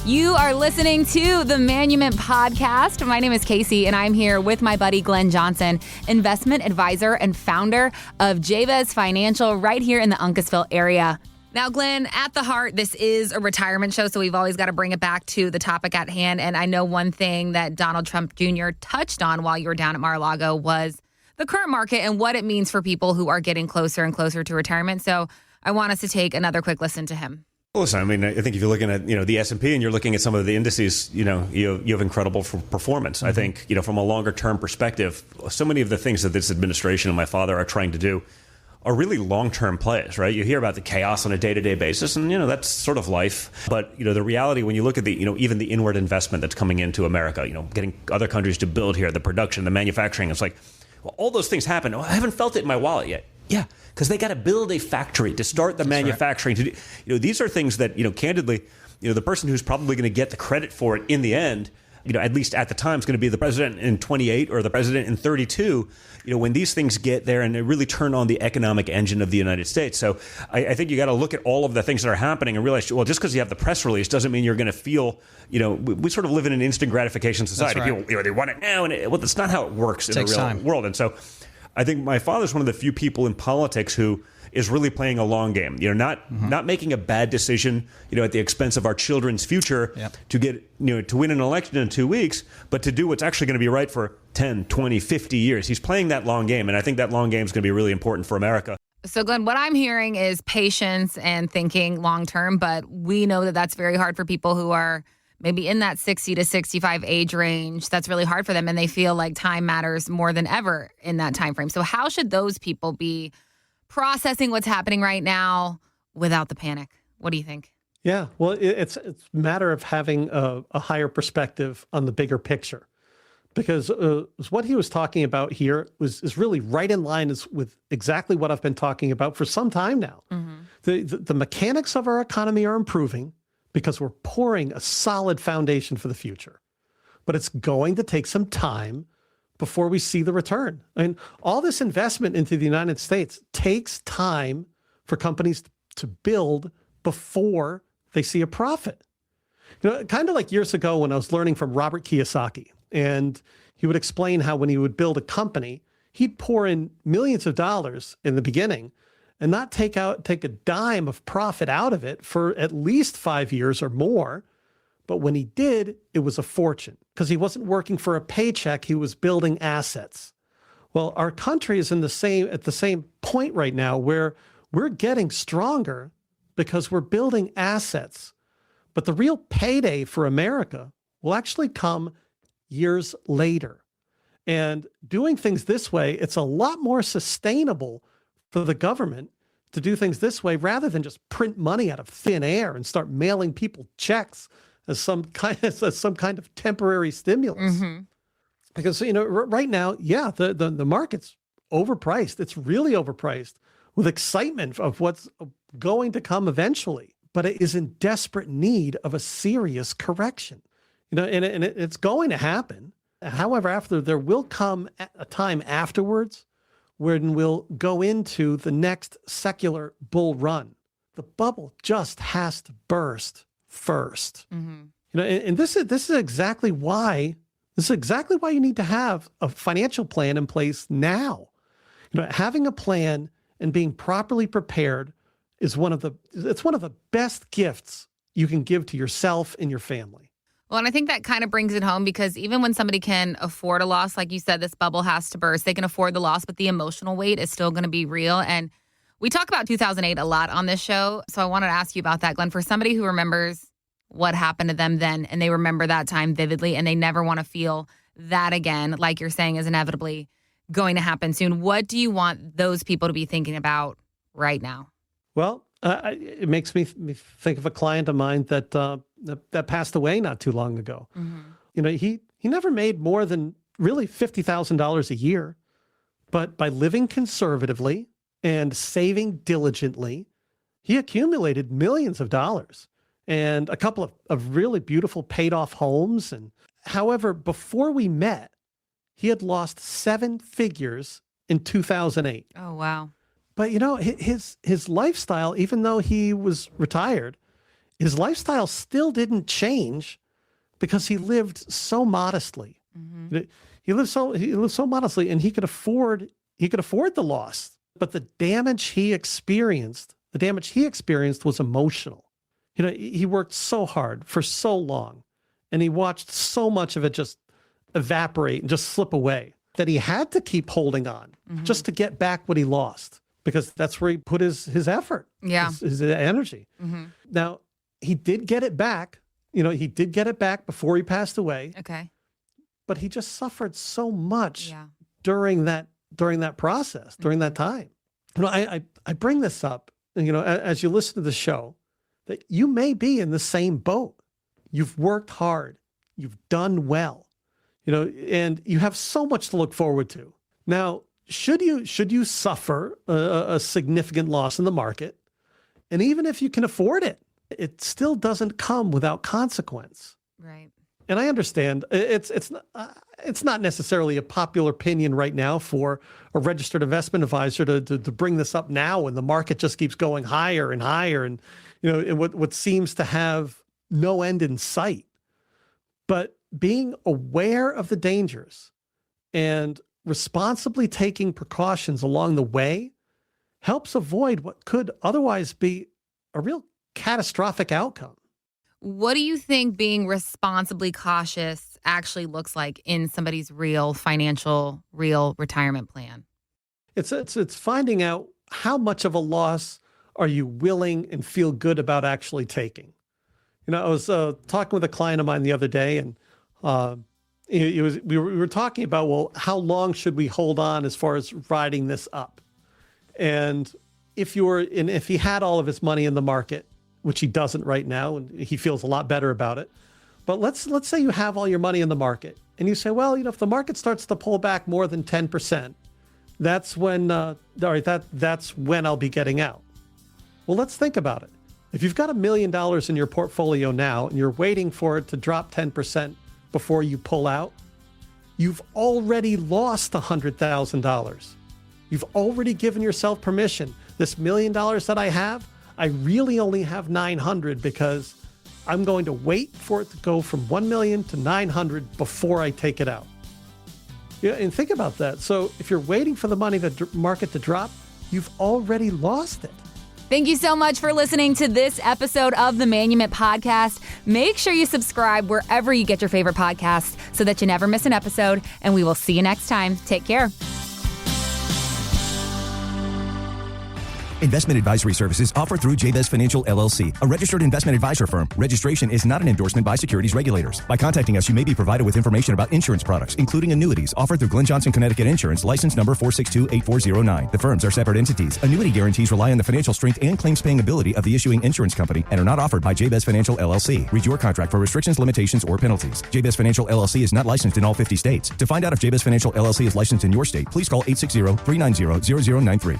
You are listening to the Manument Podcast. My name is Casey, and I'm here with my buddy Glenn Johnson, investment advisor and founder of Jabez Financial right here in the Uncasville area. Now, Glenn, at the heart, this is a retirement show, so we've always got to bring it back to the topic at hand. And I know one thing that Donald Trump Jr. touched on while you were down at Mar-a-Lago was the current market and what it means for people who are getting closer and closer to retirement. So I want us to take another quick listen to him. Listen, I mean, I think if you're looking at, the S&P and you're looking at some of the indices, you have incredible performance. Mm-hmm. I think, from a longer term perspective, so many of the things that this administration and my father are trying to do are really long-term plays, right? You hear about the chaos on a day-to-day basis, and, that's sort of life. But, the reality when you look at the, even the inward investment that's coming into America, getting other countries to build here, the production, the manufacturing, it's like, well, all those things happen. Oh, I haven't felt it in my wallet yet. Yeah, because they got to build a factory to start the manufacturing. Right. To do, these are things that, candidly, the person who's probably going to get the credit for it in the end, at least at the time, is going to be the president in 28 or the president in 32, when these things get there and they really turn on the economic engine of the United States. So I think you got to look at all of the things that are happening and realize, well, just because you have the press release doesn't mean you're going to feel, we sort of live in an instant gratification society. Right. People, they want it now. And that's not how it works in the real time. world. And so I think my father's one of the few people in politics who is really playing a long game, not making a bad decision, at the expense of our children's future to get, to win an election in 2 weeks, but to do what's actually going to be right for 10, 20, 50 years. He's playing that long game. And I think that long game is going to be really important for America. So, Glenn, what I'm hearing is patience and thinking long term, but we know that that's very hard for people who are maybe in that 60 to 65 age range. That's really hard for them, and they feel like time matters more than ever in that time frame. So how should those people be processing what's happening right now without the panic? What do you think? Yeah, well, it's a matter of having a higher perspective on the bigger picture, because what he was talking about here is really right in line with exactly what I've been talking about for some time now. Mm-hmm. The mechanics of our economy are improving because we're pouring a solid foundation for the future. But it's going to take some time before we see the return. I mean, all this investment into the United States takes time for companies to build before they see a profit. Kind of like years ago when I was learning from Robert Kiyosaki, and he would explain how when he would build a company, he'd pour in millions of dollars in the beginning and not take a dime of profit out of it for at least 5 years or more. But when he did, it was a fortune because he wasn't working for a paycheck. He was building assets. Well, our country is at the same point right now where we're getting stronger because we're building assets. But the real payday for America will actually come years later. And doing things this way, it's a lot more sustainable for the government to do things this way rather than just print money out of thin air and start mailing people checks as some kind of temporary stimulus. Mm-hmm. Because, right now, the market's overpriced. It's really overpriced with excitement of what's going to come eventually, but it is in desperate need of a serious correction. And it's going to happen. However, there will come a time afterwards when we'll go into the next secular bull run. The bubble just has to burst first. Mm-hmm. And this is exactly why you need to have a financial plan in place now. Having a plan and being properly prepared is one of the best gifts you can give to yourself and your family. Well, and I think that kind of brings it home because even when somebody can afford a loss, like you said, this bubble has to burst. They can afford the loss, but the emotional weight is still going to be real. And we talk about 2008 a lot on this show. So I wanted to ask you about that, Glenn. For somebody who remembers what happened to them then, and they remember that time vividly, and they never want to feel that again, like you're saying is inevitably going to happen soon. What do you want those people to be thinking about right now? Well, it makes me think of a client of mine that passed away not too long ago. Mm-hmm. He never made more than really $50,000 a year, but by living conservatively and saving diligently, he accumulated millions of dollars and a couple of really beautiful paid off homes. And however, before we met, he had lost 7 figures in 2008. Oh, wow. But, his lifestyle, even though he was retired, his lifestyle still didn't change because he lived so modestly. Mm-hmm. He lived so modestly, and he could afford the loss. But the damage he experienced was emotional. He worked so hard for so long, and he watched so much of it just evaporate and just slip away that he had to keep holding on just to get back what he lost, because that's where he put his effort, his energy. Mm-hmm. Now, he did get it back. He did get it back before he passed away. Okay. But he just suffered so much during that process, during that time. I bring this up, as you listen to the show, that you may be in the same boat. You've worked hard. You've done well, and you have so much to look forward to. Now, should you suffer a significant loss in the market, and even if you can afford it, it still doesn't come without consequence. Right. And I understand it's not necessarily a popular opinion right now for a registered investment advisor to bring this up now when the market just keeps going higher and higher, and what seems to have no end in sight. But being aware of the dangers and responsibly taking precautions along the way helps avoid what could otherwise be a real catastrophic outcome. What do you think being responsibly cautious actually looks like in somebody's real retirement plan? It's finding out how much of a loss are you willing and feel good about actually taking. I was talking with a client of mine the other day, and we were talking about, well, how long should we hold on as far as riding this up? And if he had all of his money in the market, which he doesn't right now, and he feels a lot better about it. But let's say you have all your money in the market, and you say, well, if the market starts to pull back more than 10%, that's when that's when I'll be getting out. Well, let's think about it. If you've got $1 million in your portfolio now, and you're waiting for it to drop 10% before you pull out, you've already lost $100,000. You've already given yourself permission. This $1 million that I have, I really only have 900 because I'm going to wait for it to go from 1 million to 900 before I take it out. And think about that. So if you're waiting for the market to drop, you've already lost it. Thank you so much for listening to this episode of the Manument Podcast. Make sure you subscribe wherever you get your favorite podcasts so that you never miss an episode. And we will see you next time. Take care. Investment advisory services offered through Jabez Financial, LLC, a registered investment advisor firm. Registration is not an endorsement by securities regulators. By contacting us, you may be provided with information about insurance products, including annuities, offered through Glenn Johnson, Connecticut Insurance, license number 4628409. The firms are separate entities. Annuity guarantees rely on the financial strength and claims-paying ability of the issuing insurance company and are not offered by Jabez Financial, LLC. Read your contract for restrictions, limitations, or penalties. Jabez Financial, LLC is not licensed in all 50 states. To find out if Jabez Financial, LLC is licensed in your state, please call 860-390-0093.